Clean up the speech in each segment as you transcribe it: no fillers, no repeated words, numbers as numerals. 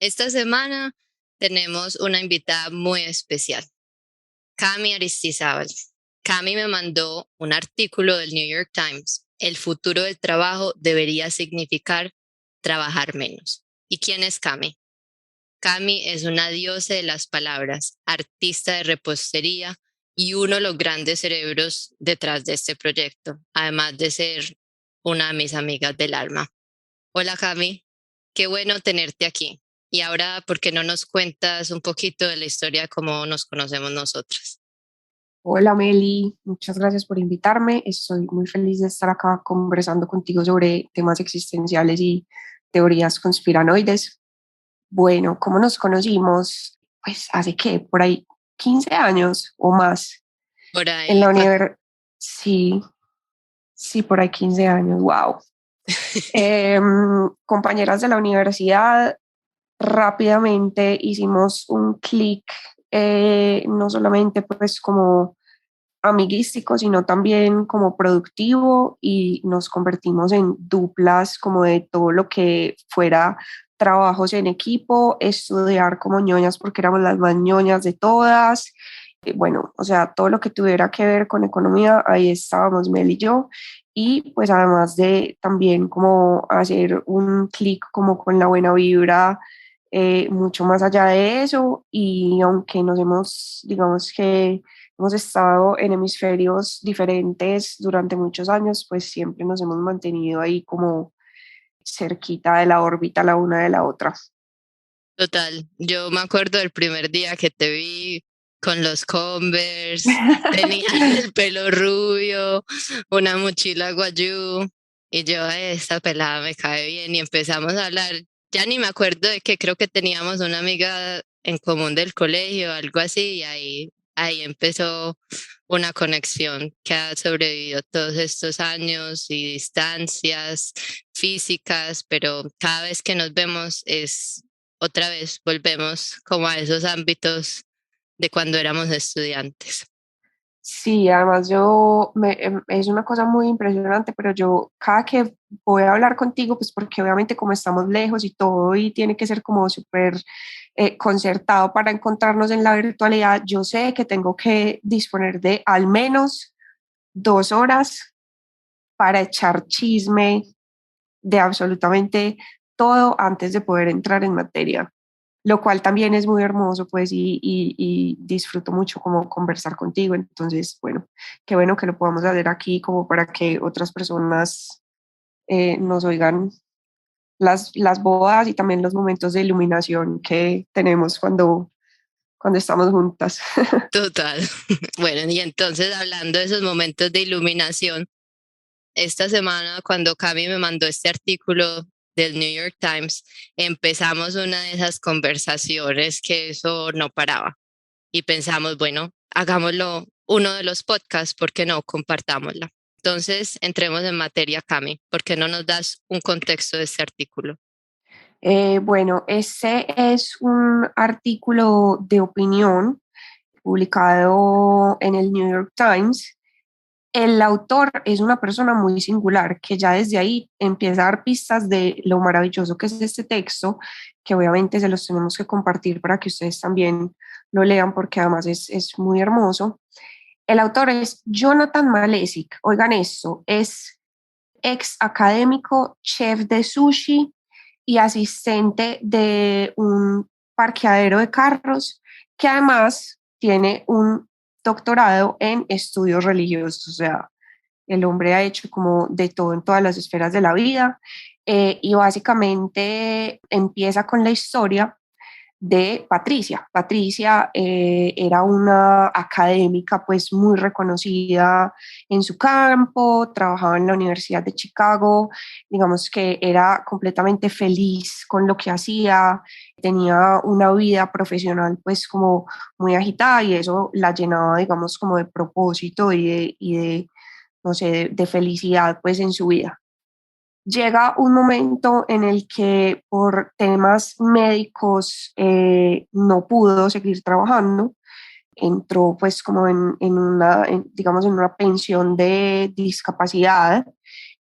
Esta semana tenemos una invitada muy especial, Cami Aristizábal. Cami me mandó un artículo del New York Times. El futuro del trabajo debería significar trabajar menos. ¿Y quién es Cami? Cami es una diosa de las palabras, artista de repostería y uno de los grandes cerebros detrás de este proyecto, además de ser una de mis amigas del alma. Hola Cami, qué bueno tenerte aquí. Y ahora, ¿por qué no nos cuentas un poquito de la historia de cómo nos conocemos nosotras? Hola Meli, muchas gracias por invitarme. Estoy muy feliz de estar acá conversando contigo sobre temas existenciales y teorías conspiranoides. Bueno, ¿cómo nos conocimos? Pues hace qué, por ahí 15 años o más. Por En ahí, la universidad, sí, sí, por ahí 15 años, wow. Compañeras de la universidad, rápidamente hicimos un clic, no solamente pues como amiguístico, sino también como productivo y nos convertimos en duplas como de todo lo que fuera trabajos en equipo, estudiar como ñoñas porque éramos las más ñoñas de todas. Bueno, o sea, todo lo que tuviera que ver con economía, ahí estábamos Mel y yo. Y pues además de también como hacer un clic como con la buena vibra, mucho más allá de eso. Y aunque nos hemos, digamos que hemos estado en hemisferios diferentes durante muchos años, pues siempre nos hemos mantenido ahí como cerquita de la órbita la una de la otra. total, yo me acuerdo del primer día que te vi con los Converse, tenía el pelo rubio, una mochila guayú, y yo, esta pelada me cae bien", y empezamos a hablar. Ya ni me acuerdo de que creo que teníamos una amiga en común del colegio, algo así, y ahí empezó una conexión que ha sobrevivido todos estos años y distancias físicas, pero cada vez que nos vemos es otra vez, volvemos como a esos ámbitos de cuando éramos estudiantes. Sí, además es una cosa muy impresionante, pero yo cada que voy a hablar contigo, pues porque obviamente como estamos lejos y todo y tiene que ser como súper concertado para encontrarnos en la virtualidad, yo sé que tengo que disponer de al menos 2 horas para echar chisme de absolutamente todo antes de poder entrar en materia, lo cual también es muy hermoso, pues, y disfruto mucho como conversar contigo. Entonces, bueno, qué bueno que lo podamos hacer aquí como para que otras personas nos oigan las bodas y también los momentos de iluminación que tenemos cuando estamos juntas. Total. Bueno, y entonces hablando de esos momentos de iluminación, esta semana cuando Cami me mandó este artículo del New York Times, empezamos una de esas conversaciones que eso no paraba y pensamos, bueno, hagámoslo uno de los podcasts, ¿por qué no? Compartámosla. Entonces, entremos en materia, Cami, ¿por qué no nos das un contexto de este artículo? Bueno, ese es un artículo de opinión publicado en el New York Times. El autor es una persona muy singular que ya desde ahí empieza a dar pistas de lo maravilloso que es este texto, que obviamente se los tenemos que compartir para que ustedes también lo lean porque además es muy hermoso. El autor es Jonathan Malesic. Oigan esto, es ex académico, chef de sushi y asistente de un parqueadero de carros, que además tiene un doctorado en estudios religiosos. O sea, el hombre ha hecho como de todo en todas las esferas de la vida, y básicamente empieza con la historia de Patricia. Patricia era una académica pues muy reconocida en su campo, trabajaba en la Universidad de Chicago, digamos que era completamente feliz con lo que hacía, tenía una vida profesional pues como muy agitada y eso la llenaba digamos como de propósito y de no sé, de felicidad pues en su vida. Llega un momento en el que por temas médicos no pudo seguir trabajando, entró pues como digamos en una pensión de discapacidad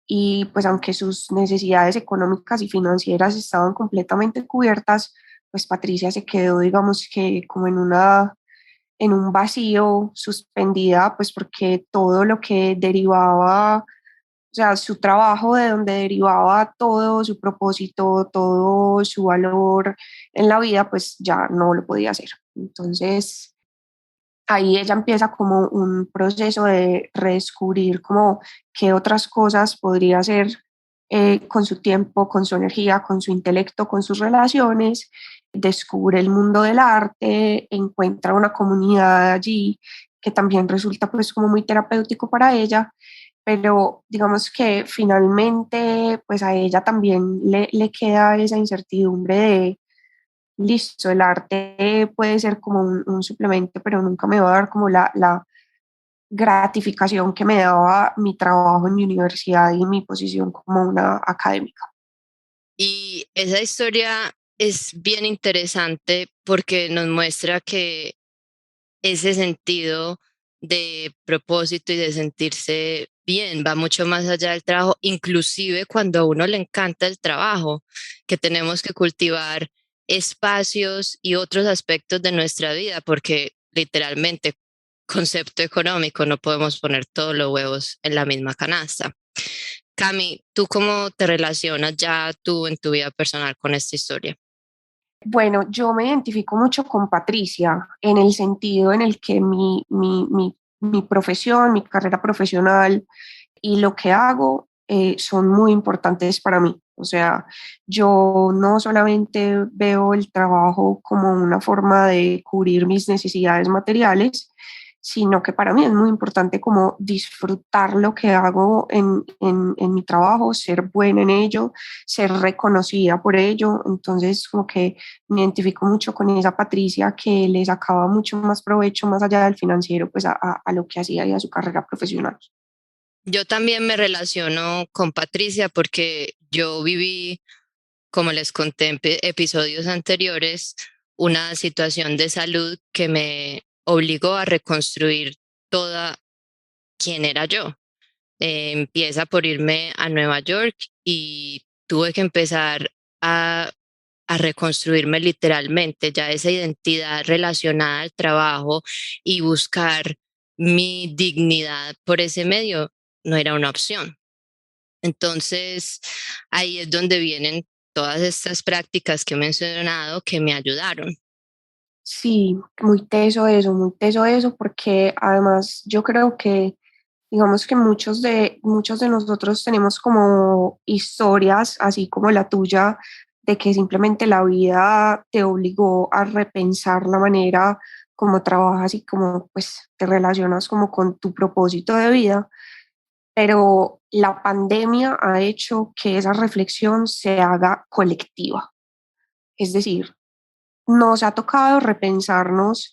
y pues aunque sus necesidades económicas y financieras estaban completamente cubiertas, pues Patricia se quedó, digamos que como en un vacío, suspendida, pues porque todo lo que derivaba, o sea, su trabajo de donde derivaba todo su propósito, todo su valor en la vida, pues ya no lo podía hacer. Entonces, ahí ella empieza como un proceso de redescubrir como qué otras cosas podría hacer con su tiempo, con su energía, con su intelecto, con sus relaciones, descubre el mundo del arte, encuentra una comunidad allí que también resulta pues como muy terapéutico para ella, pero digamos que finalmente pues a ella también le queda esa incertidumbre de listo, el arte puede ser como un suplemento, pero nunca me va a dar como la gratificación que me daba mi trabajo en mi universidad y mi posición como una académica. Y esa historia es bien interesante porque nos muestra que ese sentido de propósito y de sentirse bien va mucho más allá del trabajo, inclusive cuando a uno le encanta el trabajo, que tenemos que cultivar espacios y otros aspectos de nuestra vida, porque literalmente, concepto económico, no podemos poner todos los huevos en la misma canasta. Cami, ¿tú cómo te relacionas ya tú en tu vida personal con esta historia? Bueno, yo me identifico mucho con Patricia en el sentido en el que mi profesión, mi carrera profesional y lo que hago son muy importantes para mí. O sea, yo no solamente veo el trabajo como una forma de cubrir mis necesidades materiales, sino que para mí es muy importante como disfrutar lo que hago en mi trabajo, ser buena en ello, ser reconocida por ello. Entonces, como que me identifico mucho con esa Patricia que le sacaba mucho más provecho más allá del financiero, pues a lo que hacía y a su carrera profesional. Yo también me relaciono con Patricia porque yo viví, como les conté en episodios anteriores, una situación de salud que me obligó a reconstruir toda quién era yo. Empieza por irme a Nueva York y tuve que empezar a, a reconstruirme literalmente, ya esa identidad relacionada al trabajo y buscar mi dignidad por ese medio no era una opción. Entonces, ahí es donde vienen todas estas prácticas que he mencionado que me ayudaron. Sí, muy teso eso, porque además yo creo que, digamos que muchos de nosotros tenemos como historias, así como la tuya, de que simplemente la vida te obligó a repensar la manera como trabajas y como pues te relacionas como con tu propósito de vida, pero la pandemia ha hecho que esa reflexión se haga colectiva. Es decir, nos ha tocado repensarnos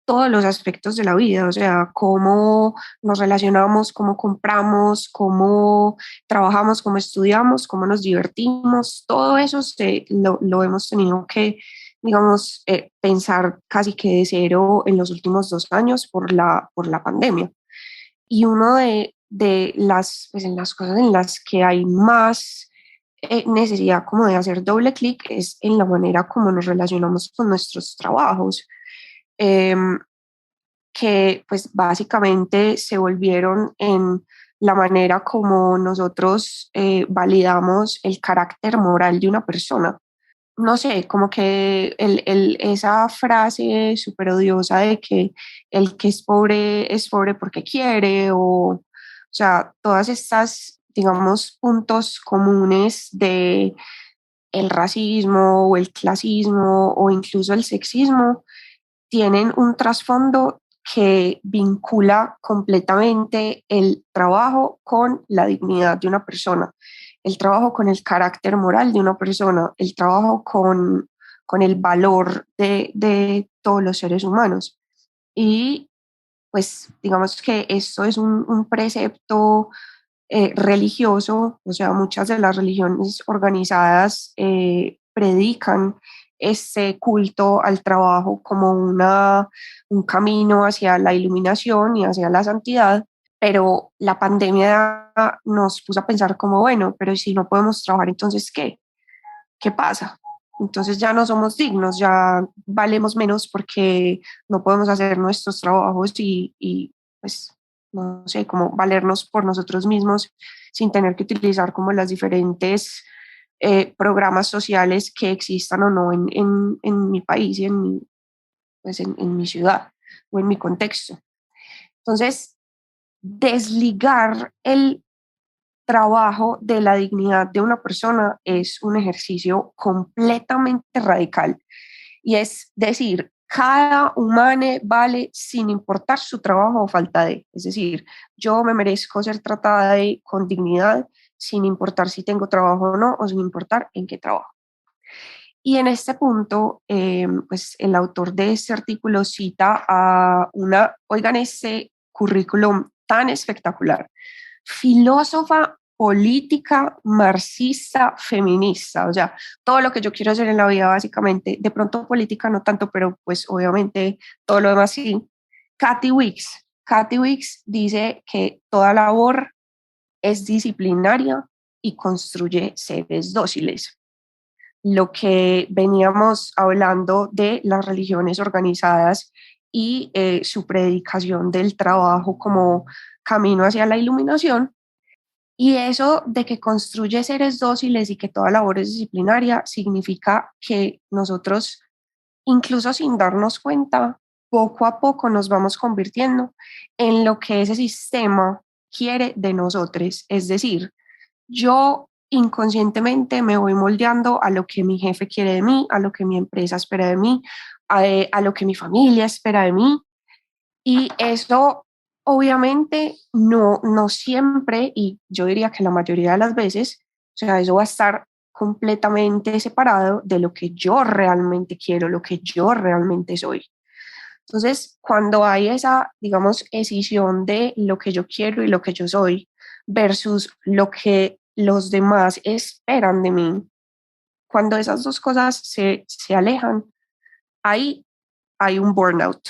todos los aspectos de la vida, o sea, cómo nos relacionamos, cómo compramos, cómo trabajamos, cómo estudiamos, cómo nos divertimos, todo eso lo hemos tenido que, digamos, pensar casi que de cero en los últimos 2 años por la pandemia. Y uno de las, pues, en las cosas en las que hay más necesidad como de hacer doble clic es en la manera como nos relacionamos con nuestros trabajos, em, que pues básicamente se volvieron en la manera como nosotros validamos el carácter moral de una persona. No sé, como que esa frase súper odiosa de que el que es pobre porque quiere, o sea, todas estas, digamos, puntos comunes de el racismo o el clasismo o incluso el sexismo tienen un trasfondo que vincula completamente el trabajo con la dignidad de una persona, el trabajo con el carácter moral de una persona, el trabajo con el valor de todos los seres humanos. Y pues digamos que esto es un precepto religioso, o sea, muchas de las religiones organizadas predican este culto al trabajo como un camino hacia la iluminación y hacia la santidad, pero la pandemia nos puso a pensar como, bueno, pero si no podemos trabajar, entonces, ¿qué? ¿Qué pasa? entonces ya no somos dignos, ya valemos menos porque no podemos hacer nuestros trabajos y pues, no sé, como valernos por nosotros mismos sin tener que utilizar como las diferentes programas sociales que existan o no en mi país y pues en mi ciudad o en mi contexto. Entonces, desligar el trabajo de la dignidad de una persona es un ejercicio completamente radical y es decir, cada humano vale sin importar su trabajo o falta de, es decir, yo me merezco ser tratada con dignidad sin importar si tengo trabajo o no o sin importar en qué trabajo. Y en este punto, pues el autor de este artículo cita a una, oigan, este currículum tan espectacular, filósofa política, marxista, feminista, o sea, todo lo que yo quiero hacer en la vida básicamente, de pronto política no tanto, pero pues obviamente todo lo demás sí. Kathy Wicks. Kathy Wicks dice que toda labor es disciplinaria y construye seres dóciles. Lo que veníamos hablando de las religiones organizadas y su predicación del trabajo como camino hacia la iluminación. Y eso de que construye seres dóciles y que toda labor es disciplinaria significa que nosotros, incluso sin darnos cuenta, poco a poco nos vamos convirtiendo en lo que ese sistema quiere de nosotros. Es decir, yo inconscientemente me voy moldeando a lo que mi jefe quiere de mí, a lo que mi empresa espera de mí, a lo que mi familia espera de mí. Y eso obviamente no siempre, y yo diría que la mayoría de las veces, o sea, eso va a estar completamente separado de lo que yo realmente quiero, lo que yo realmente soy. Entonces, cuando hay esa, digamos, escisión de lo que yo quiero y lo que yo soy versus lo que los demás esperan de mí, cuando esas dos cosas se alejan, ahí hay un burnout.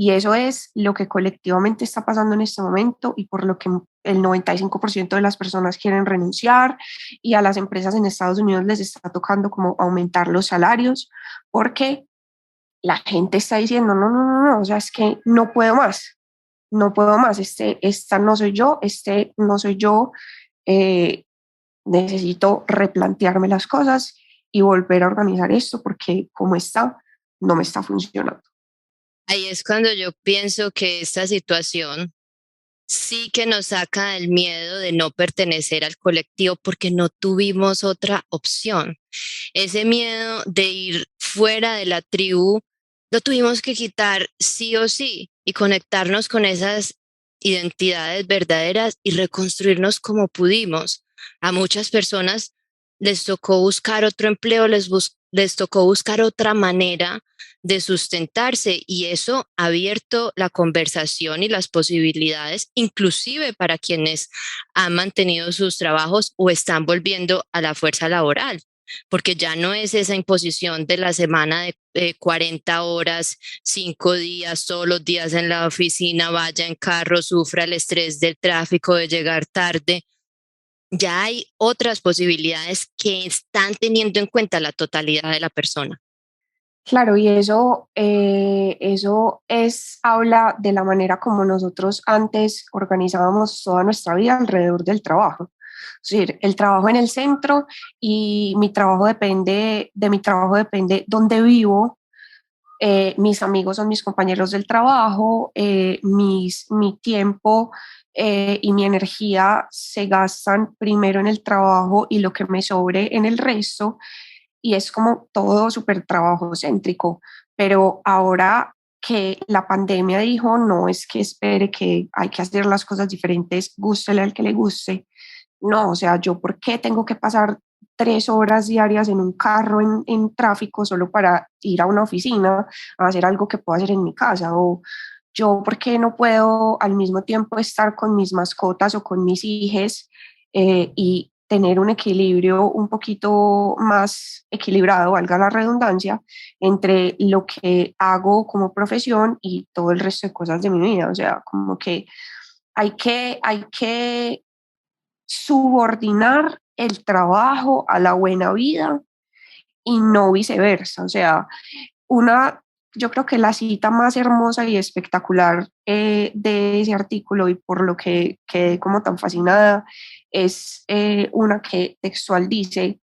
Y eso es lo que colectivamente está pasando en este momento y por lo que el 95% de las personas quieren renunciar y a las empresas en Estados Unidos les está tocando como aumentar los salarios porque la gente está diciendo, no, o sea, es que no puedo más, no puedo más, esta no soy yo, no soy yo, eh, necesito replantearme las cosas y volver a organizar esto porque como está, no me está funcionando. Ahí es cuando yo pienso que esta situación sí que nos saca del miedo de no pertenecer al colectivo porque no tuvimos otra opción. Ese miedo de ir fuera de la tribu lo tuvimos que quitar sí o sí y conectarnos con esas identidades verdaderas y reconstruirnos como pudimos. A muchas personas les tocó buscar otro empleo, les tocó buscar otra manera de sustentarse y eso ha abierto la conversación y las posibilidades, inclusive para quienes han mantenido sus trabajos o están volviendo a la fuerza laboral, porque ya no es esa imposición de la semana de 40 horas, 5 días, todos los días en la oficina, vaya en carro, sufra el estrés del tráfico, de llegar tarde. Ya hay otras posibilidades que están teniendo en cuenta la totalidad de la persona. Claro, y eso habla de la manera como nosotros antes organizábamos toda nuestra vida alrededor del trabajo. Es decir, el trabajo en el centro y de mi trabajo depende dónde vivo, mis amigos son mis compañeros del trabajo, mi tiempo y mi energía se gastan primero en el trabajo y lo que me sobre en el resto y es como todo súper trabajo céntrico, pero ahora que la pandemia dijo, no es que espere que hay que hacer las cosas diferentes, gústele al que le guste, no, o sea, yo por qué tengo que pasar 3 horas diarias en un carro en tráfico solo para ir a una oficina a hacer algo que puedo hacer en mi casa o yo por qué no puedo al mismo tiempo estar con mis mascotas o con mis hijos y tener un equilibrio un poquito más equilibrado, valga la redundancia, entre lo que hago como profesión y todo el resto de cosas de mi vida. O sea, como que hay que subordinar el trabajo a la buena vida y no viceversa. O sea, una, yo creo que la cita más hermosa y espectacular de ese artículo y por lo que quedé como tan fascinada es una que textual dice,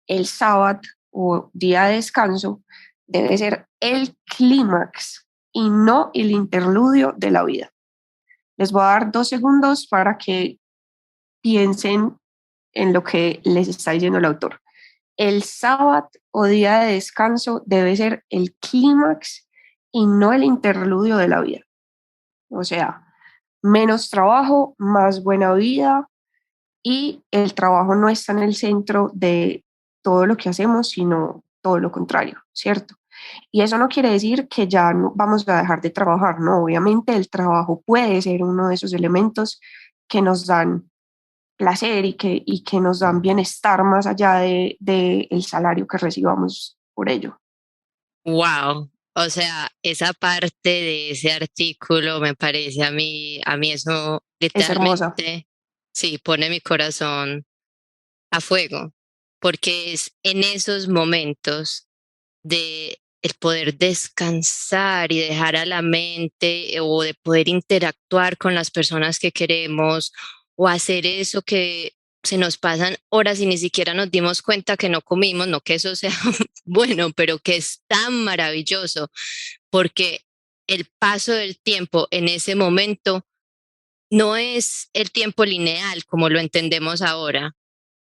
el sábado o día de descanso debe ser el clímax y no el interludio de la vida. Les voy a dar 2 segundos para que piensen en lo que les está diciendo el autor. El sábado o día de descanso debe ser el clímax y no el interludio de la vida. O sea, menos trabajo, más buena vida y el trabajo no está en el centro de todo lo que hacemos, sino todo lo contrario, ¿cierto? Y eso no quiere decir que ya no vamos a dejar de trabajar, no, obviamente el trabajo puede ser uno de esos elementos que nos dan placer y que nos dan bienestar más allá de el salario que recibamos por ello. Wow. O sea, esa parte de ese artículo me parece a mí eso Es hermosa. literalmente, sí, pone mi corazón a fuego, porque es en esos momentos de el poder descansar y dejar a la mente o de poder interactuar con las personas que queremos o hacer eso que se nos pasan horas y ni siquiera nos dimos cuenta que no comimos, no que eso sea bueno, pero que es tan maravilloso porque el paso del tiempo en ese momento no es el tiempo lineal como lo entendemos ahora.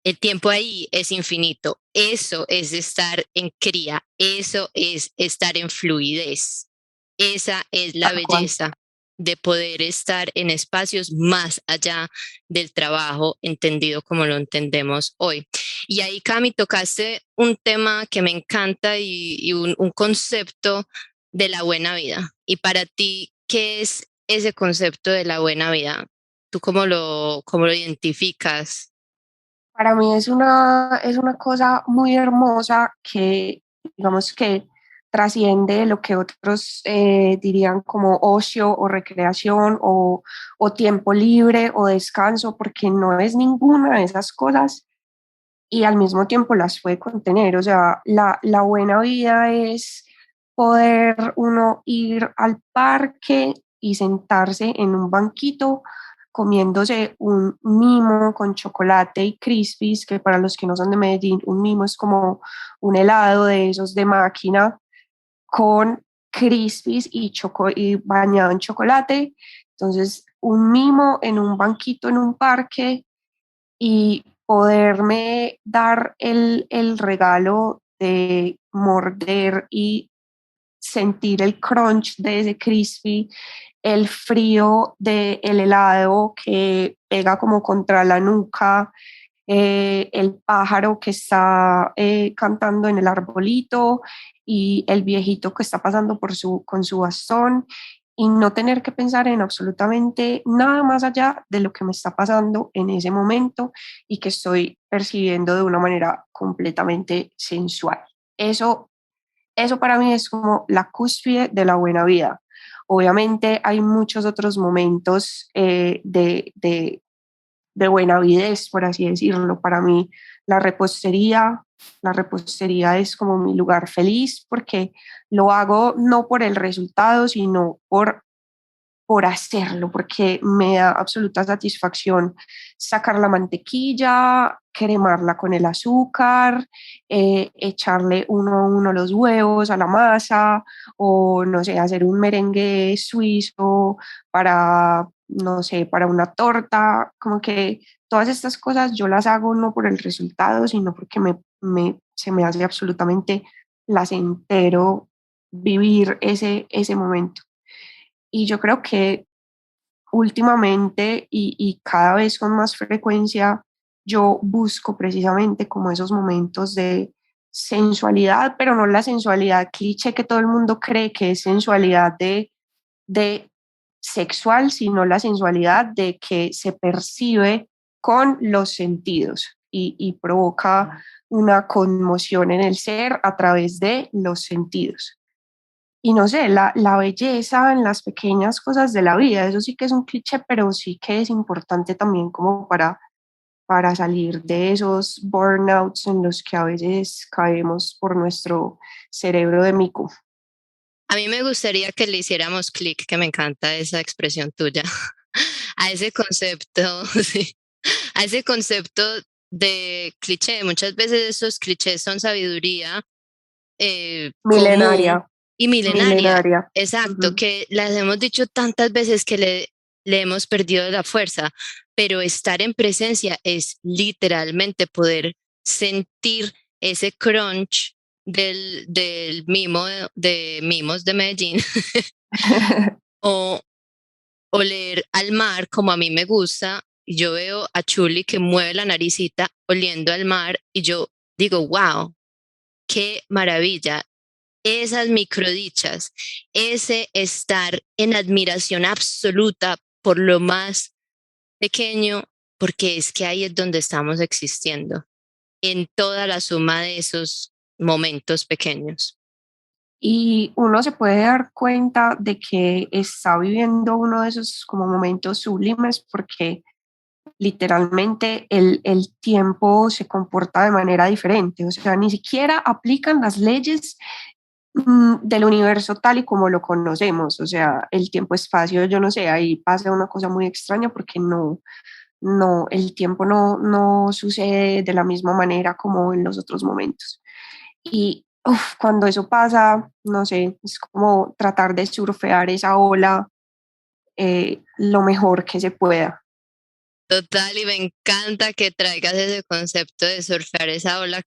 El tiempo ahí es infinito. Eso es estar en cría. Eso es estar en fluidez. Esa es la Tal cual. belleza de poder estar en espacios más allá del trabajo entendido como lo entendemos hoy. Y ahí, Cami, tocaste un tema que me encanta y un concepto de la buena vida. Y para ti, ¿qué es ese concepto de la buena vida? ¿Tú cómo lo identificas? Para mí es una cosa muy hermosa que, digamos que trasciende lo que otros dirían como ocio o recreación o tiempo libre o descanso, porque no es ninguna de esas cosas y al mismo tiempo las puede contener. O sea, la buena vida es poder uno ir al parque y sentarse en un banquito comiéndose un mimo con chocolate y crispies, que para los que no son de Medellín, un mimo es como un helado de esos de máquina con crispies y bañado en chocolate. Entonces, un mimo en un banquito en un parque y poderme dar el regalo de morder y sentir el crunch de ese crispy, el frío del helado que pega como contra la nuca, el pájaro que está cantando en el arbolito y el viejito que está pasando con su bastón y no tener que pensar en absolutamente nada más allá de lo que me está pasando en ese momento y que estoy percibiendo de una manera completamente sensual. Eso, eso para mí es como la cúspide de la buena vida. Obviamente hay muchos otros momentos de buena avidez, por así decirlo. Para mí, la repostería, la repostería es como mi lugar feliz porque lo hago no por el resultado, sino por hacerlo, porque me da absoluta satisfacción sacar la mantequilla, cremarla con el azúcar, echarle uno a uno los huevos a la masa o, no sé, hacer un merengue suizo para, no sé, para una torta, como que todas estas cosas yo las hago no por el resultado, sino porque se me hace absolutamente placentero vivir ese momento. Y yo creo que últimamente y cada vez con más frecuencia yo busco precisamente como esos momentos de sensualidad, pero no la sensualidad cliché que todo el mundo cree que es sensualidad de sexual, sino la sensualidad de que se percibe con los sentidos y provoca una conmoción en el ser a través de los sentidos. Y no sé, la belleza en las pequeñas cosas de la vida, eso sí que es un cliché, pero sí que es importante también como para salir de esos burnouts en los que a veces caemos por nuestro cerebro de mico. A mí me gustaría que le hiciéramos clic, que me encanta esa expresión tuya, a ese concepto, sí, a ese concepto de cliché. Muchas veces esos clichés son sabiduría común Milenaria, y milenaria. milenaria. Exacto, Ujú. que las hemos dicho tantas veces que le hemos perdido la fuerza, pero estar en presencia es literalmente poder sentir ese crunch del mimo de mimos de Medellín o oler al mar como a mí me gusta. Yo veo a Chuli que mueve la naricita oliendo al mar y yo digo, wow, qué maravilla. Esas microdichas, ese estar en admiración absoluta por lo más pequeño, porque es que ahí es donde estamos existiendo, en toda la suma de esos momentos pequeños. Y uno se puede dar cuenta de que está viviendo uno de esos como momentos sublimes porque literalmente el tiempo se comporta de manera diferente, o sea, ni siquiera aplican las leyes del universo tal y como lo conocemos, o sea, el tiempo-espacio, yo no sé, ahí pasa una cosa muy extraña porque el tiempo no sucede de la misma manera como en los otros momentos. Y cuando eso pasa, no sé, es como tratar de surfear esa ola lo mejor que se pueda. Total, y me encanta que traigas ese concepto de surfear esa ola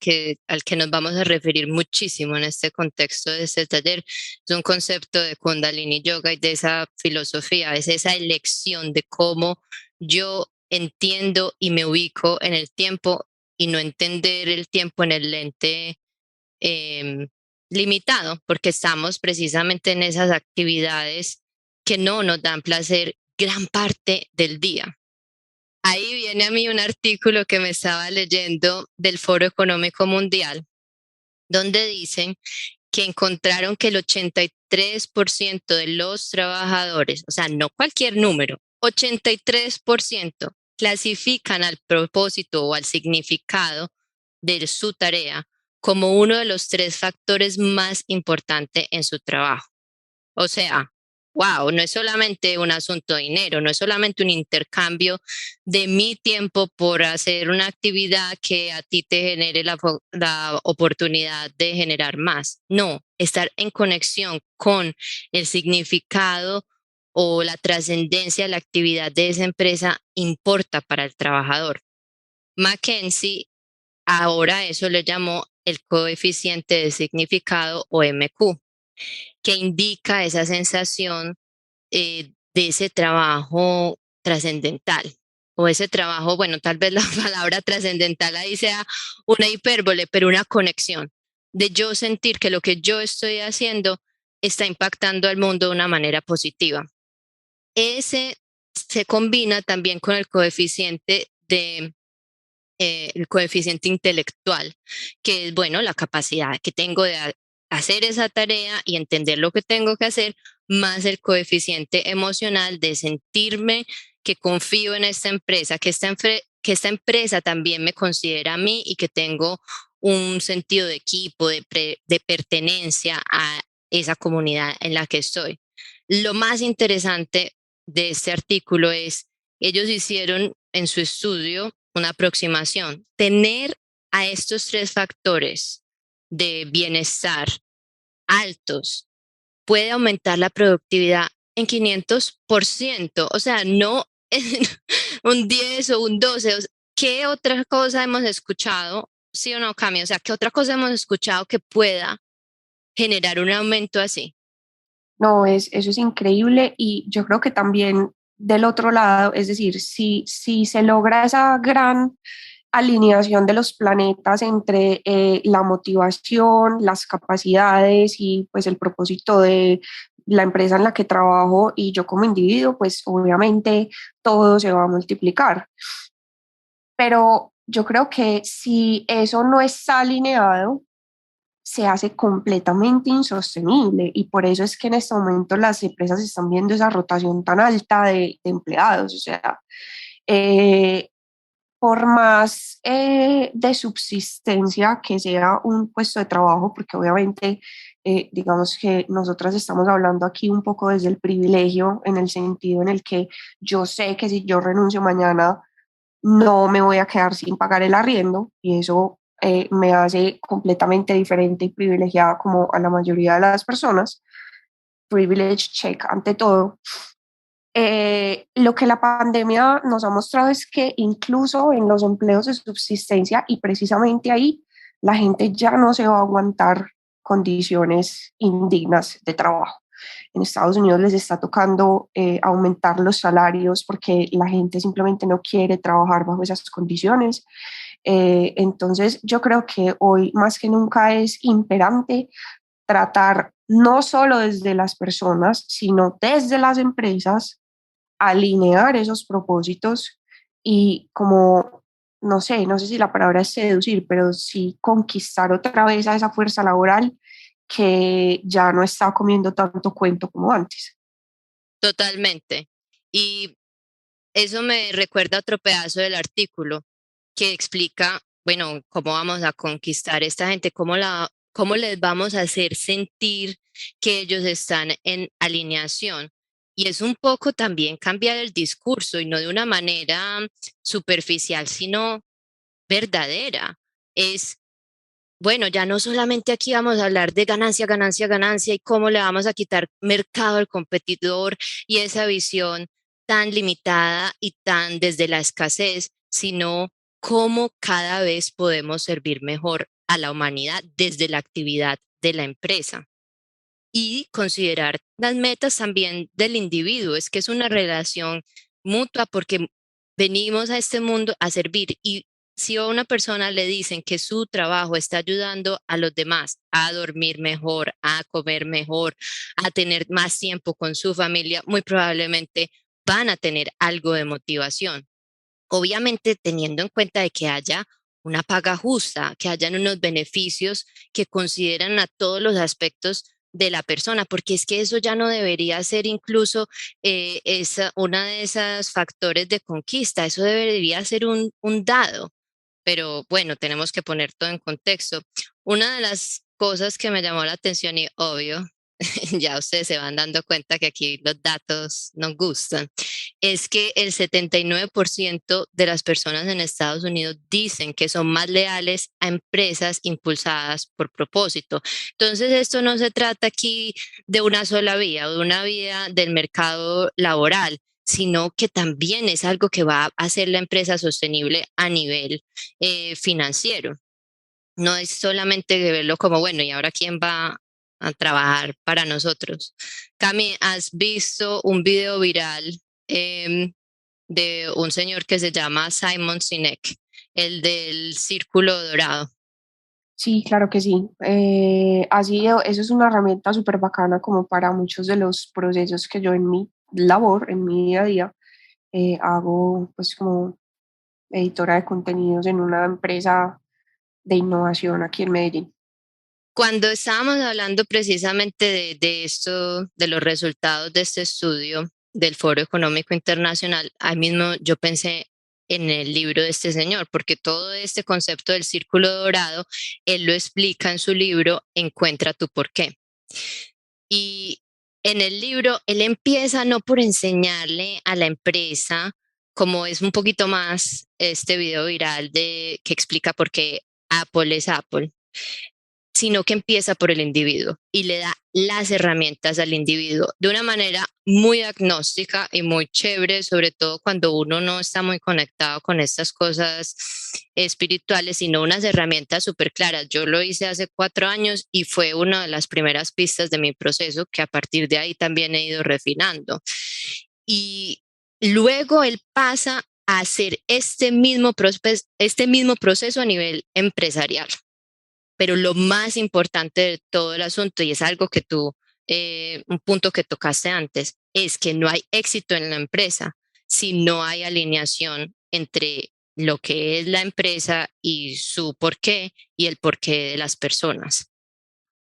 al que nos vamos a referir muchísimo en este contexto de este taller. Es un concepto de Kundalini Yoga y de esa filosofía, es esa elección de cómo yo entiendo y me ubico en el tiempo y no entender el tiempo en el lente eh, limitado, porque estamos precisamente en esas actividades que no nos dan placer gran parte del día. Ahí viene a mí un artículo que me estaba leyendo del Foro Económico Mundial, donde dicen que encontraron que el 83% de los trabajadores, o sea, no cualquier número, 83% clasifican al propósito o al significado de su tarea como uno de los tres factores más importantes en su trabajo. O sea, wow, no es solamente un asunto de dinero, no es solamente un intercambio de mi tiempo por hacer una actividad que a ti te genere la oportunidad de generar más. No, estar en conexión con el significado o la trascendencia de la actividad de esa empresa importa para el trabajador. McKinsey ahora eso le llamó el coeficiente de significado o MQ, que indica esa sensación de ese trabajo trascendental o ese trabajo, bueno, tal vez la palabra trascendental ahí sea una hipérbole, pero una conexión de yo sentir que lo que yo estoy haciendo está impactando al mundo de una manera positiva. Ese se combina también con el coeficiente intelectual, que es, bueno, la capacidad que tengo de hacer esa tarea y entender lo que tengo que hacer, más el coeficiente emocional de sentirme que confío en esta empresa, que esta empresa también me considera a mí y que tengo un sentido de equipo, de pertenencia a esa comunidad en la que estoy. Lo más interesante de este artículo es, ellos hicieron en su estudio una aproximación, tener a estos tres factores de bienestar altos puede aumentar la productividad en 500%, o sea, no en un 10 o un 12. ¿Qué otra cosa hemos escuchado? Sí o no, Cami, o sea, ¿qué otra cosa hemos escuchado que pueda generar un aumento así? No, eso es increíble y yo creo que también del otro lado, es decir, si se logra esa gran alineación de los planetas entre la motivación, las capacidades y pues el propósito de la empresa en la que trabajo y yo como individuo, pues obviamente todo se va a multiplicar. Pero yo creo que si eso no está alineado, se hace completamente insostenible y por eso es que en este momento las empresas están viendo esa rotación tan alta de empleados. O sea, eh, por más de subsistencia que sea un puesto de trabajo, porque obviamente digamos que nosotras estamos hablando aquí un poco desde el privilegio, en el sentido en el que yo sé que si yo renuncio mañana, no me voy a quedar sin pagar el arriendo y eso me hace completamente diferente y privilegiada como a la mayoría de las personas. Privilege check ante todo. Lo que la pandemia nos ha mostrado es que incluso en los empleos de subsistencia y precisamente ahí la gente ya no se va a aguantar condiciones indignas de trabajo. En Estados Unidos les está tocando aumentar los salarios porque la gente simplemente no quiere trabajar bajo esas condiciones. Entonces yo creo que hoy más que nunca es imperante tratar no solo desde las personas, sino desde las empresas alinear esos propósitos y como, no sé si la palabra es seducir, pero sí conquistar otra vez a esa fuerza laboral que ya no está comiendo tanto cuento como antes. Totalmente. Y eso me recuerda a otro pedazo del artículo que explica, bueno, cómo vamos a conquistar a esta gente, cómo les vamos a hacer sentir que ellos están en alineación. Y es un poco también cambiar el discurso y no de una manera superficial, sino verdadera. Es, bueno, ya no solamente aquí vamos a hablar de ganancia, ganancia, ganancia y cómo le vamos a quitar mercado al competidor y esa visión tan limitada y tan desde la escasez, sino cómo cada vez podemos servir mejor a la humanidad desde la actividad de la empresa y considerar las metas también del individuo. Es que es una relación mutua porque venimos a este mundo a servir y si a una persona le dicen que su trabajo está ayudando a los demás a dormir mejor, a comer mejor, a tener más tiempo con su familia, muy probablemente van a tener algo de motivación. Obviamente teniendo en cuenta de que haya una paga justa, que hayan unos beneficios que consideran a todos los aspectos de la persona, porque es que eso ya no debería ser incluso una de esas factores de conquista, eso debería ser un dado. Pero bueno, tenemos que poner todo en contexto. Una de las cosas que me llamó la atención y obvio, ya ustedes se van dando cuenta que aquí los datos nos gustan, es que el 79% de las personas en Estados Unidos dicen que son más leales a empresas impulsadas por propósito. Entonces, esto no se trata aquí de una sola vía o de una vía del mercado laboral, sino que también es algo que va a hacer la empresa sostenible a nivel financiero. No es solamente de verlo como, bueno, ¿y ahora quién va a trabajar para nosotros? Cami, ¿has visto un video viral de un señor que se llama Simon Sinek, el del círculo dorado? Sí, claro que sí. Así, eso es una herramienta súper bacana como para muchos de los procesos que yo en mi labor, en mi día a día, hago pues como editora de contenidos en una empresa de innovación aquí en Medellín. Cuando estábamos hablando precisamente de esto, de los resultados de este estudio del Foro Económico Internacional, ahí mismo yo pensé en el libro de este señor, porque todo este concepto del círculo dorado, él lo explica en su libro Encuentra tu porqué. Y en el libro, él empieza no por enseñarle a la empresa, como es un poquito más este video viral de que explica por qué Apple es Apple, sino que empieza por el individuo y le da las herramientas al individuo de una manera muy agnóstica y muy chévere, sobre todo cuando uno no está muy conectado con estas cosas espirituales, sino unas herramientas súper claras. Yo lo hice hace 4 años y fue una de las primeras pistas de mi proceso que a partir de ahí también he ido refinando. Y luego él pasa a hacer este mismo proceso a nivel empresarial. Pero lo más importante de todo el asunto, y es algo que tú, un punto que tocaste antes, es que no hay éxito en la empresa si no hay alineación entre lo que es la empresa y su porqué y el porqué de las personas.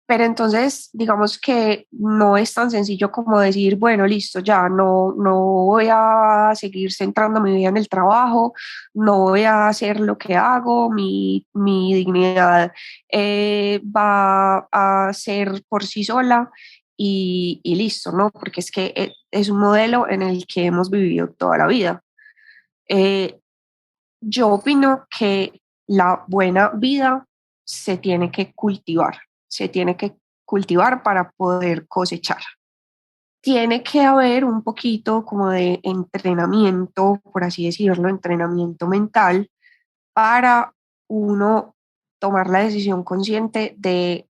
Pero entonces, digamos que no es tan sencillo como decir, bueno, listo, ya no voy a seguir centrando mi vida en el trabajo, no voy a hacer lo que hago, mi dignidad va a ser por sí sola y listo, ¿no? Porque es que es un modelo en el que hemos vivido toda la vida. Eh, yo opino que la buena vida se tiene que cultivar, se tiene que cultivar para poder cosechar. Tiene que haber un poquito como de entrenamiento, por así decirlo, entrenamiento mental para uno tomar la decisión consciente de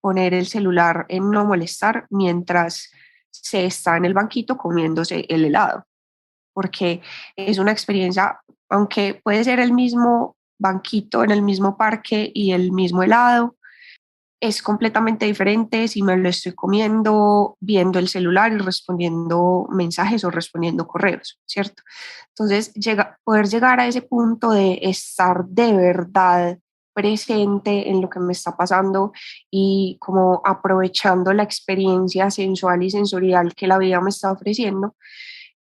poner el celular en no molestar mientras se está en el banquito comiéndose el helado, porque es una experiencia, aunque puede ser el mismo banquito en el mismo parque y el mismo helado, es completamente diferente si me lo estoy comiendo viendo el celular y respondiendo mensajes o respondiendo correos, ¿cierto? Entonces, poder llegar a ese punto de estar de verdad presente en lo que me está pasando y como aprovechando la experiencia sensual y sensorial que la vida me está ofreciendo,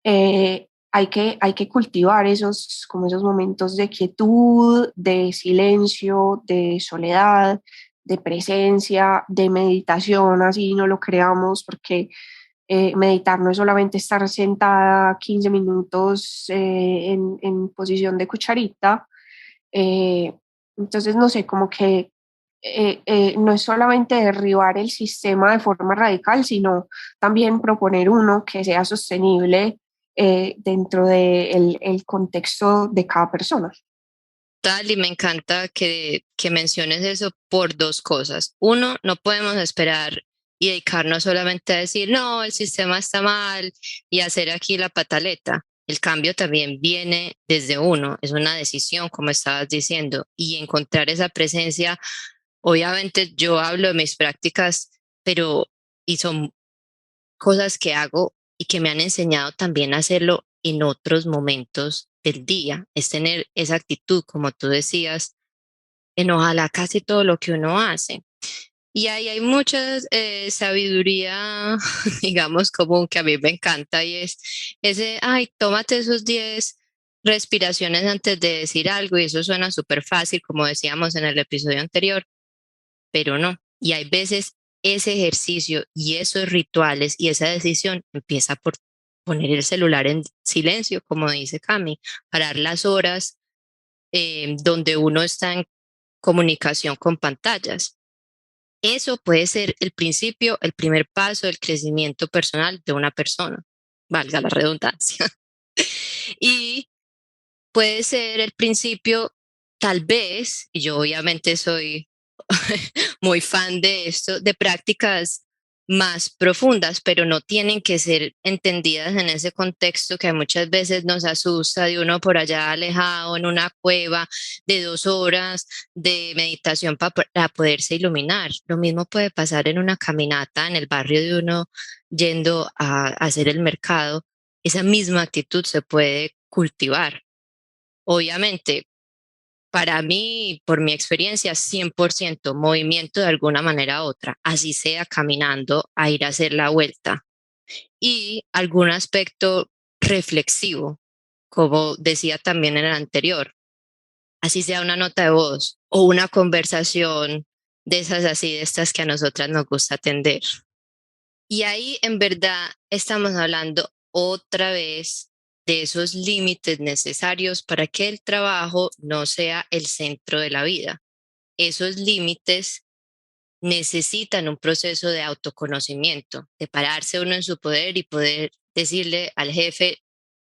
hay que cultivar esos, como esos momentos de quietud, de silencio, de soledad, de presencia, de meditación, así no lo creamos, porque meditar no es solamente estar sentada 15 minutos en posición de cucharita. eh, entonces, no sé, como que no es solamente derribar el sistema de forma radical, sino también proponer uno que sea sostenible dentro del el contexto de cada persona. Tal, y me encanta que menciones eso por dos cosas. Uno, no podemos esperar y dedicarnos solamente a decir, no, el sistema está mal y hacer aquí la pataleta. El cambio también viene desde uno, es una decisión, como estabas diciendo, y encontrar esa presencia. Obviamente yo hablo de mis prácticas, pero y son cosas que hago y que me han enseñado también a hacerlo en otros momentos del día, es tener esa actitud, como tú decías, en ojalá casi todo lo que uno hace. Y ahí hay mucha sabiduría, digamos, común que a mí me encanta y es ese, ay, tómate esos 10 respiraciones antes de decir algo y eso suena súper fácil, como decíamos en el episodio anterior, pero no. Y hay veces ese ejercicio y esos rituales y esa decisión empieza por poner el celular en silencio, como dice Cami, parar las horas donde uno está en comunicación con pantallas. Eso puede ser el principio, el primer paso del crecimiento personal de una persona, valga la redundancia. Y puede ser el principio, tal vez, y yo obviamente soy muy fan de esto, de prácticas más profundas, pero no tienen que ser entendidas en ese contexto que muchas veces nos asusta de uno por allá alejado en una cueva de 2 horas de meditación para poderse iluminar. Lo mismo puede pasar en una caminata en el barrio de uno yendo a hacer el mercado. Esa misma actitud se puede cultivar. Obviamente, para mí, por mi experiencia, 100% movimiento de alguna manera u otra, así sea caminando a ir a hacer la vuelta. Y algún aspecto reflexivo, como decía también en el anterior, así sea una nota de voz o una conversación de esas así, de estas que a nosotras nos gusta atender. Y ahí en verdad estamos hablando otra vez de esos límites necesarios para que el trabajo no sea el centro de la vida. Esos límites necesitan un proceso de autoconocimiento, de pararse uno en su poder y poder decirle al jefe,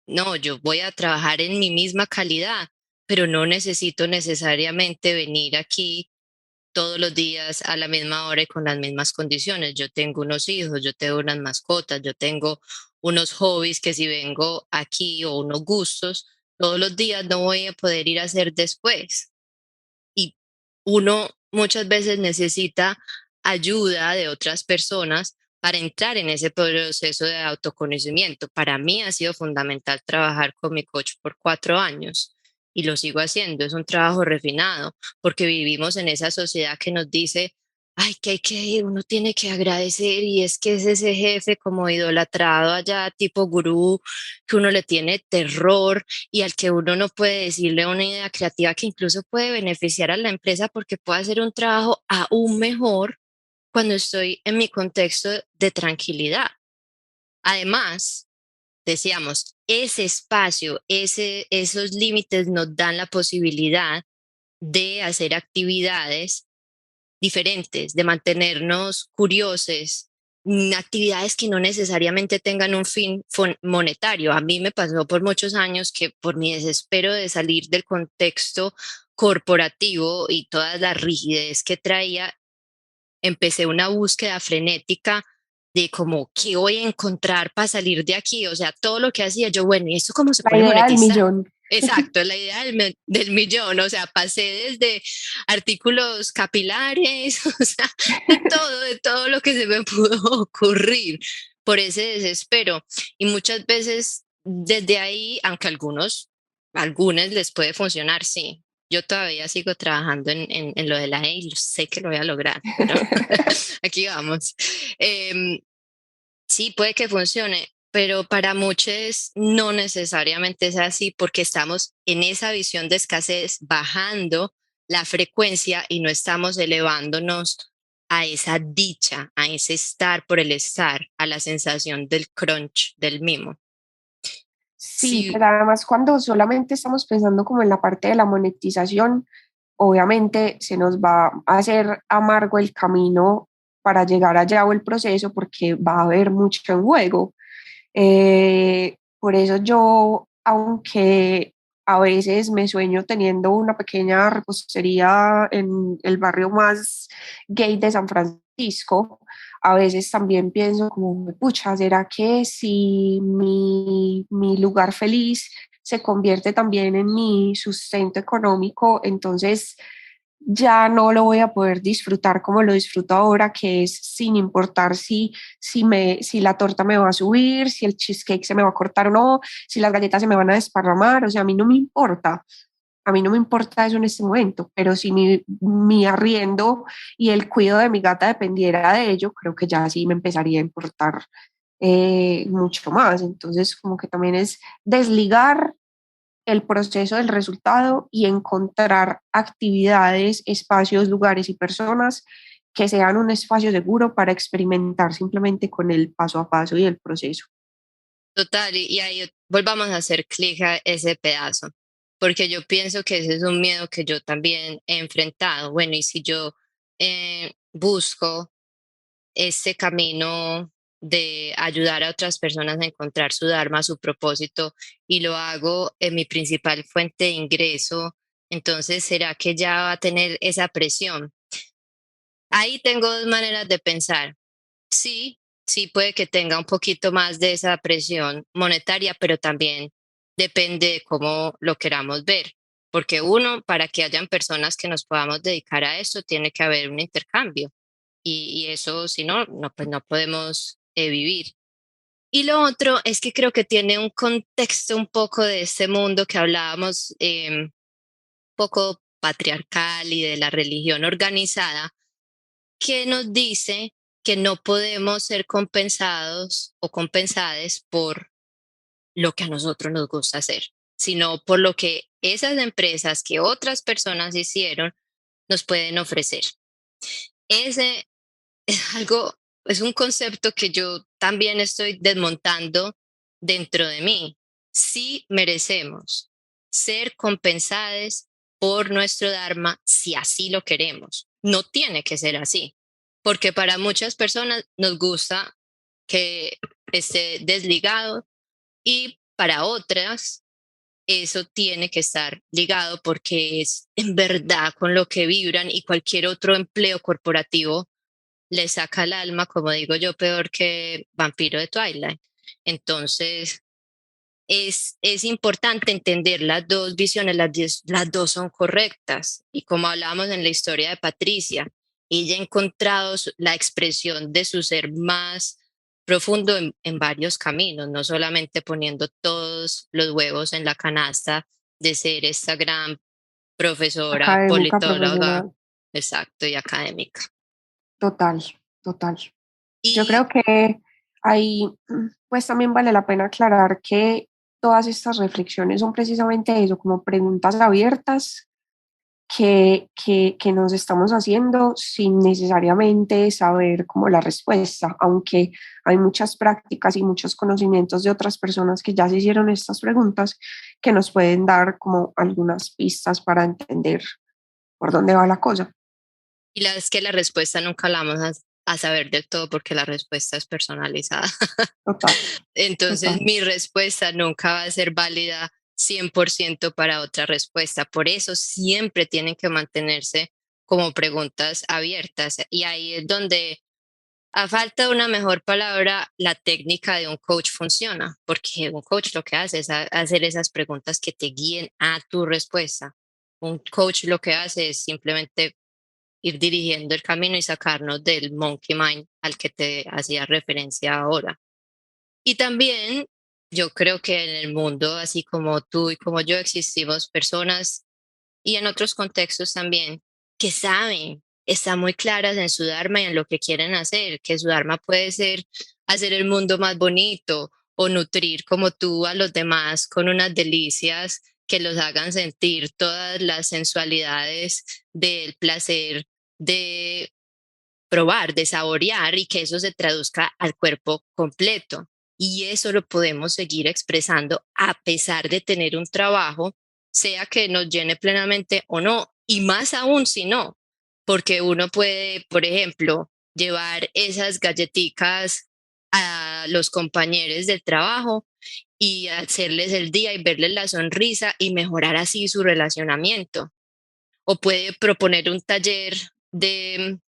no, yo voy a trabajar en mi misma calidad, pero no necesito necesariamente venir aquí todos los días a la misma hora y con las mismas condiciones. Yo tengo unos hijos, yo tengo unas mascotas, yo tengo unos hobbies que si vengo aquí o unos gustos, todos los días no voy a poder ir a hacer después. Y uno muchas veces necesita ayuda de otras personas para entrar en ese proceso de autoconocimiento. Para mí ha sido fundamental trabajar con mi coach por 4 años y lo sigo haciendo. Es un trabajo refinado porque vivimos en esa sociedad que nos dice, ay, uno tiene que agradecer y es que es ese jefe como idolatrado allá, tipo gurú, que uno le tiene terror y al que uno no puede decirle una idea creativa que incluso puede beneficiar a la empresa porque puede hacer un trabajo aún mejor cuando estoy en mi contexto de tranquilidad. Además, decíamos, ese espacio, esos límites nos dan la posibilidad de hacer actividades diferentes, de mantenernos curiosos, actividades que no necesariamente tengan un fin monetario. A mí me pasó por muchos años que por mi desespero de salir del contexto corporativo y toda la rigidez que traía, empecé una búsqueda frenética de como, ¿qué voy a encontrar para salir de aquí? O sea, todo lo que hacía yo, bueno, ¿y esto cómo se La puede idea del monetizar? millón. Exacto, la idea del millón, o sea, pasé desde artículos capilares, o sea, de todo lo que se me pudo ocurrir por ese desespero. Y muchas veces desde ahí, aunque algunos les puede funcionar, sí. Yo todavía sigo trabajando en lo de la E y sé que lo voy a lograr, pero aquí vamos. Em, sí, puede que funcione, pero para muchos no necesariamente es así porque estamos en esa visión de escasez bajando la frecuencia y no estamos elevándonos a esa dicha, a ese estar por el estar, a la sensación del crunch, del mimo. Sí, Sí, pero además cuando solamente estamos pensando como en la parte de la monetización, obviamente se nos va a hacer amargo el camino para llegar allá o el proceso porque va a haber mucho en juego. Por eso yo, aunque a veces me sueño teniendo una pequeña repostería en el barrio más gay de San Francisco, a veces también pienso como, pucha, ¿será que si mi lugar feliz se convierte también en mi sustento económico, entonces ya no lo voy a poder disfrutar como lo disfruto ahora, que es sin importar si la torta me va a subir, si el cheesecake se me va a cortar o no, si las galletas se me van a desparramar, o sea, a mí no me importa. A mí no me importa eso en este momento, pero si mi arriendo y el cuidado de mi gata dependiera de ello, creo que ya sí me empezaría a importar mucho más. Entonces, como que también es desligar el proceso del resultado y encontrar actividades, espacios, lugares y personas que sean un espacio seguro para experimentar simplemente con el paso a paso y el proceso. total, y ahí volvamos a hacer clic a ese pedazo, porque yo pienso que ese es un miedo que yo también he enfrentado. Bueno, y si yo busco este camino de ayudar a otras personas a encontrar su dharma, su propósito, y lo hago en mi principal fuente de ingreso, entonces ¿será que ya va a tener esa presión? Ahí tengo dos maneras de pensar. Sí, sí puede que tenga un poquito más de esa presión monetaria, pero también depende de cómo lo queramos ver. Porque uno, para que hayan personas que nos podamos dedicar a esto, tiene que haber un intercambio. Y eso, si no, no, pues no podemos vivir. Y lo otro es que creo que tiene un contexto un poco de este mundo que hablábamos, un poco patriarcal y de la religión organizada, que nos dice que no podemos ser compensados o compensadas por lo que a nosotros nos gusta hacer, sino por lo que esas empresas que otras personas hicieron nos pueden ofrecer. Ese es algo, es un concepto que yo también estoy desmontando dentro de mí. Sí merecemos ser compensados por nuestro Dharma si así lo queremos. No tiene que ser así, porque para muchas personas nos gusta que esté desligado y para otras eso tiene que estar ligado porque es en verdad con lo que vibran y cualquier otro empleo corporativo le saca el alma, como digo yo, peor que Vampiro de Twilight. Entonces, es importante entender las dos visiones, las dos son correctas. Y como hablábamos en la historia de Patricia, ella ha encontrado la expresión de su ser más profundo en varios caminos, no solamente poniendo todos los huevos en la canasta de ser esta gran profesora, Académica politóloga, profesional. exacto, y académica. Total, total. Yo Y creo que ahí, pues también vale la pena aclarar que todas estas reflexiones son precisamente eso, como preguntas abiertas que nos estamos haciendo sin necesariamente saber como la respuesta, aunque hay muchas prácticas y muchos conocimientos de otras personas que ya se hicieron estas preguntas que nos pueden dar como algunas pistas para entender por dónde va la cosa. Y la es que la respuesta nunca la vamos a saber del todo porque la respuesta es personalizada. Total, Entonces, total. mi respuesta nunca va a ser válida 100% para otra respuesta. Por eso siempre tienen que mantenerse como preguntas abiertas. Y ahí es donde, a falta de una mejor palabra, la técnica de un coach funciona, porque un coach lo que hace es hacer esas preguntas que te guíen a tu respuesta. Un coach lo que hace es simplemente ir dirigiendo el camino y sacarnos del monkey mind al que te hacía referencia ahora. Y también yo creo que en el mundo, así como tú y como yo, existimos personas y en otros contextos también que saben, están muy claras en su dharma y en lo que quieren hacer, que su dharma puede ser hacer el mundo más bonito o nutrir como tú a los demás con unas delicias que los hagan sentir todas las sensualidades del placer de probar, de saborear y que eso se traduzca al cuerpo completo. Y eso lo podemos seguir expresando a pesar de tener un trabajo, sea que nos llene plenamente o no, y más aún si no, porque uno puede, por ejemplo, llevar esas galletitas a los compañeros del trabajo y hacerles el día y verles la sonrisa y mejorar así su relacionamiento. O puede proponer un taller de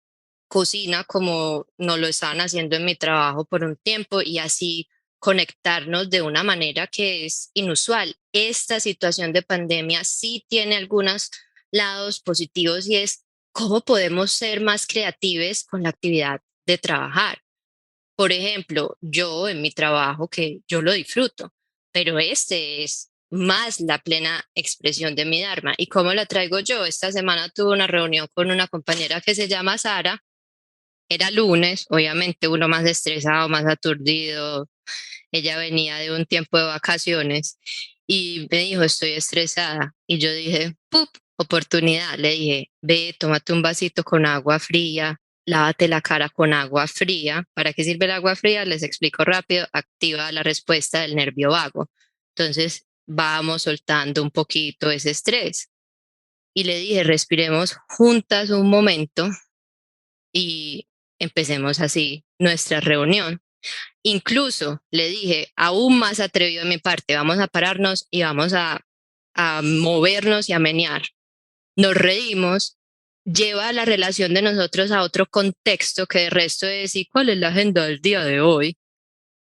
cocina como nos lo estaban haciendo en mi trabajo por un tiempo y así conectarnos de una manera que es inusual. Esta situación de pandemia sí tiene algunos lados positivos y es cómo podemos ser más creativos con la actividad de trabajar. Por ejemplo, yo en mi trabajo, que yo lo disfruto, pero este es más la plena expresión de mi Dharma. ¿Y cómo la traigo yo? Esta semana tuve una reunión con una compañera que se llama Sara. Era lunes, obviamente uno más estresado, más aturdido. Ella venía de un tiempo de vacaciones y me dijo, estoy estresada. Y yo dije, ¡pup! Oportunidad. Le dije, ve, tómate un vasito con agua fría, lávate la cara con agua fría. ¿Para qué sirve el agua fría? Les explico rápido. Activa la respuesta del nervio vago. Entonces, vamos soltando un poquito ese estrés. Y le dije, respiremos juntas un momento y empecemos así nuestra reunión. Incluso le dije, aún más atrevido de mi parte, vamos a pararnos y vamos a movernos y a menear. Nos reímos, lleva la relación de nosotros a otro contexto que de resto es, ¿y cuál es la agenda del día de hoy?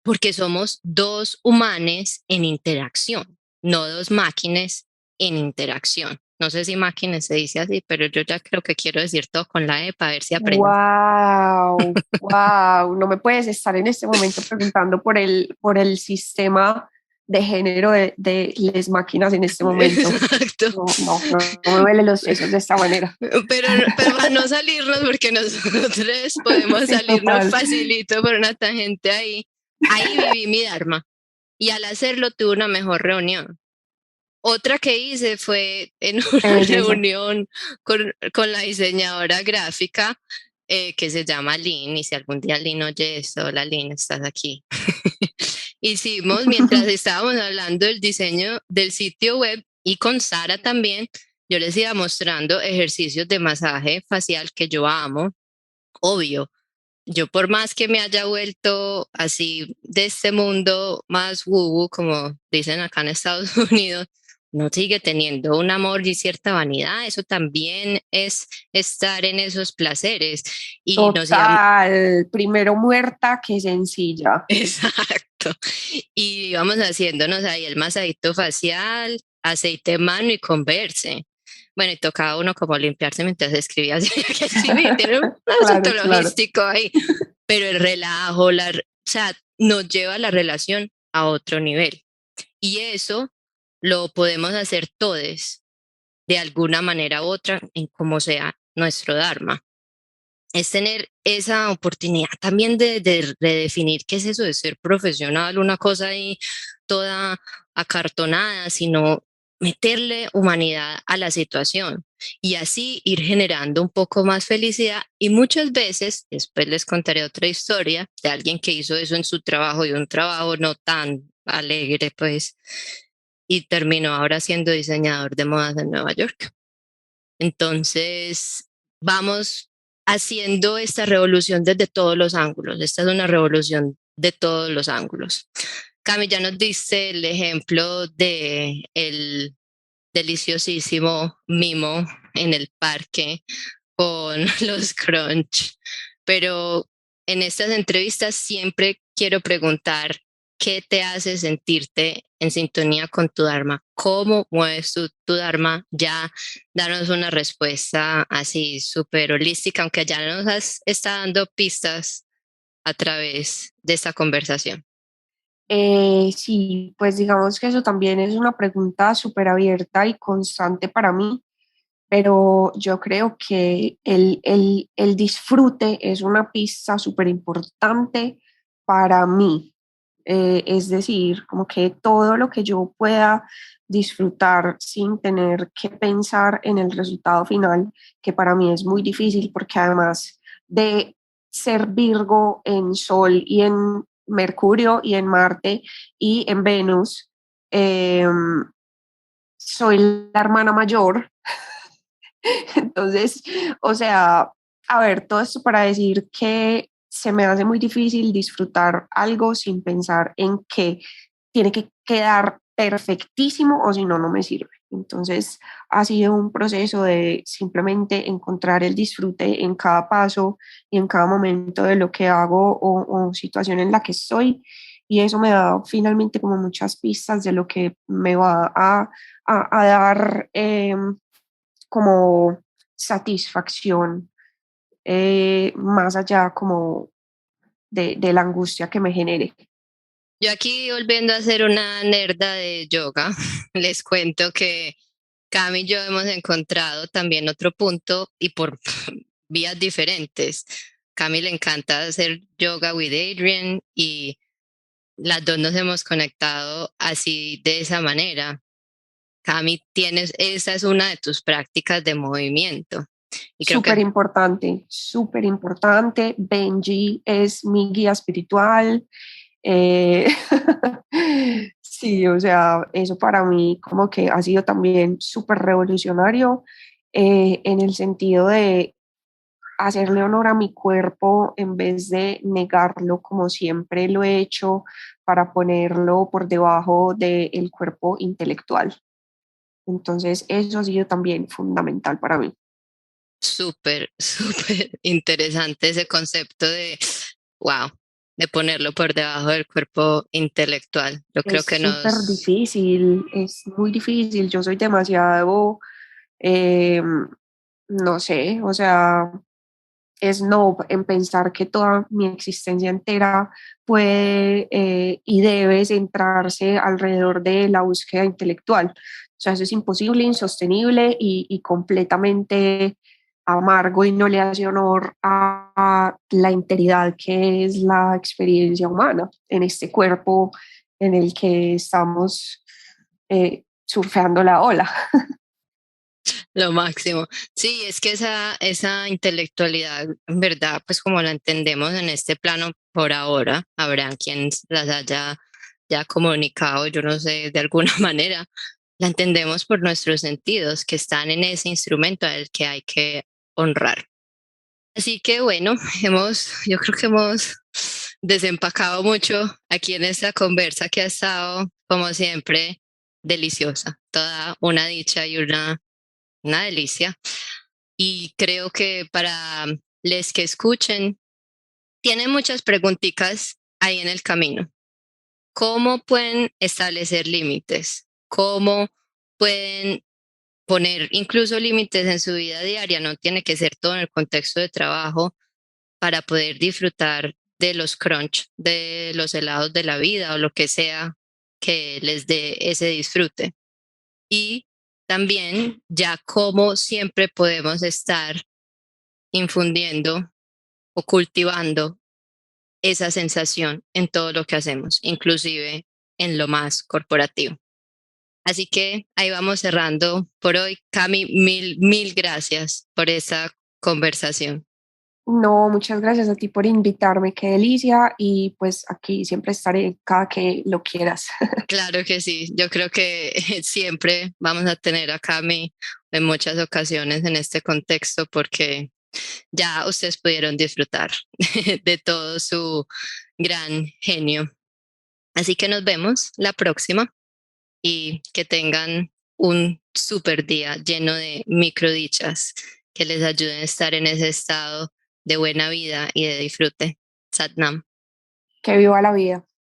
Porque somos dos humanos en interacción, no dos máquinas en interacción. No sé si máquinas se dice así, pero yo ya creo que quiero decir todo con la E para ver si aprendo. Wow, wow. No me puedes estar en este momento preguntando por el sistema de género de les máquinas en este momento. Exacto. No, no, no, no me duelen los sesos de esta manera. Pero para no salirnos, porque nosotros podemos Sí, salirnos total. facilito por una tangente ahí. Ahí viví mi Dharma y al hacerlo tuve una mejor reunión. Otra que hice fue en Qué una belleza. reunión con la diseñadora gráfica que se llama Lynn. Y si algún día Lynn oye esto, hola Lynn, estás aquí. Hicimos, mientras estábamos hablando del diseño del sitio web y con Sara también, yo les iba mostrando ejercicios de masaje facial que yo amo. Obvio, yo por más que me haya vuelto así de este mundo más woo, como dicen acá en Estados Unidos, no sigue teniendo un amor y cierta vanidad. Eso también es estar en esos placeres. Y nos íbamos, Total. Primero muerta que sencilla. exacto. Y íbamos haciéndonos ahí el masajito facial, aceite de mano y converse. Bueno, y tocaba uno como limpiarse mientras escribía, así que escribir, tiene un asunto Claro, claro. logístico ahí, pero el relajo, o sea, nos lleva a la relación a otro nivel. Y eso lo podemos hacer todos, de alguna manera u otra, en como sea nuestro Dharma. es tener esa oportunidad también de redefinir qué es eso de ser profesional, una cosa ahí toda acartonada, sino meterle humanidad a la situación y así ir generando un poco más felicidad. Y muchas veces, después les contaré otra historia de alguien que hizo eso en su trabajo y un trabajo no tan alegre, pues, y terminó ahora siendo diseñador de modas en Nueva York. Entonces, vamos haciendo esta revolución desde todos los ángulos. Esta es una revolución de todos los ángulos. Cami, ya nos diste el ejemplo de el deliciosísimo mimo en el parque con los crunch, pero en estas entrevistas siempre quiero preguntar qué te hace sentirte en sintonía con tu Dharma, cómo mueves tu Dharma, ya danos una respuesta así súper holística, aunque ya nos has estado dando pistas a través de esta conversación. Sí, pues digamos que eso también es una pregunta súper abierta y constante para mí, pero yo creo que el disfrute es una pista súper importante para mí. Es decir, como que todo lo que yo pueda disfrutar sin tener que pensar en el resultado final, que para mí es muy difícil porque además de ser Virgo en Sol y en Mercurio y en Marte y en Venus, eh, soy la hermana mayor. Entonces, o sea, a ver, todo esto para decir que se me hace muy difícil disfrutar algo sin pensar en que tiene que quedar perfectísimo o si no, no me sirve. Entonces, ha sido un proceso de simplemente encontrar el disfrute en cada paso y en cada momento de lo que hago o situación en la que estoy. Y eso me da finalmente como muchas pistas de lo que me va a dar como satisfacción, más allá como de la angustia que me genere. Yo aquí volviendo a hacer una nerda de yoga, les cuento que Cami y yo hemos encontrado también otro punto y por vías diferentes. Cami le encanta hacer yoga with Adrian y las dos nos hemos conectado así de esa manera. Cami, tienes, esa es una de tus prácticas de movimiento y creo que Súper importante, súper importante. Benji es mi guía espiritual. Eh, sí, o sea, eso para mí como que ha sido también súper revolucionario, en el sentido de hacerle honor a mi cuerpo en vez de negarlo como siempre lo he hecho para ponerlo por debajo del cuerpo intelectual. Entonces, eso ha sido también fundamental para mí. súper, súper interesante ese concepto de, wow, de ponerlo por debajo del cuerpo intelectual. Yo creo Es que súper nos, difícil, es muy difícil. Yo soy demasiado, eh, no sé, o sea, snob en pensar que toda mi existencia entera puede y debe centrarse alrededor de la búsqueda intelectual. O sea, eso es imposible, insostenible y completamente amargo y no le hace honor a la integridad que es la experiencia humana en este cuerpo en el que estamos surfeando la ola. lo máximo. Sí, es que esa intelectualidad, en verdad, pues como la entendemos en este plano por ahora, habrá quien las haya ya comunicado, yo no sé, de alguna manera, la entendemos por nuestros sentidos que están en ese instrumento al que hay que honrar. Así que bueno, yo creo que hemos desempacado mucho aquí en esta conversa que ha estado, como siempre, deliciosa. Toda una dicha y una delicia. Y creo que para les que escuchen, tienen muchas preguntitas ahí en el camino. ¿Cómo pueden establecer límites? ¿Cómo pueden poner incluso límites en su vida diaria? No tiene que ser todo en el contexto de trabajo para poder disfrutar de los crunch, de los helados de la vida o lo que sea que les dé ese disfrute. Y también ya cómo siempre podemos estar infundiendo o cultivando esa sensación en todo lo que hacemos, inclusive en lo más corporativo. Así que ahí vamos cerrando por hoy. Cami, mil gracias por esa conversación. No, muchas gracias a ti por invitarme, qué delicia, y pues aquí siempre estaré cada que lo quieras. Claro que sí, yo creo que siempre vamos a tener a Cami en muchas ocasiones en este contexto porque ya ustedes pudieron disfrutar de todo su gran genio. Así que nos vemos la próxima y que tengan un super día lleno de microdichas que les ayuden a estar en ese estado de buena vida y de disfrute. Satnam. Que viva la vida.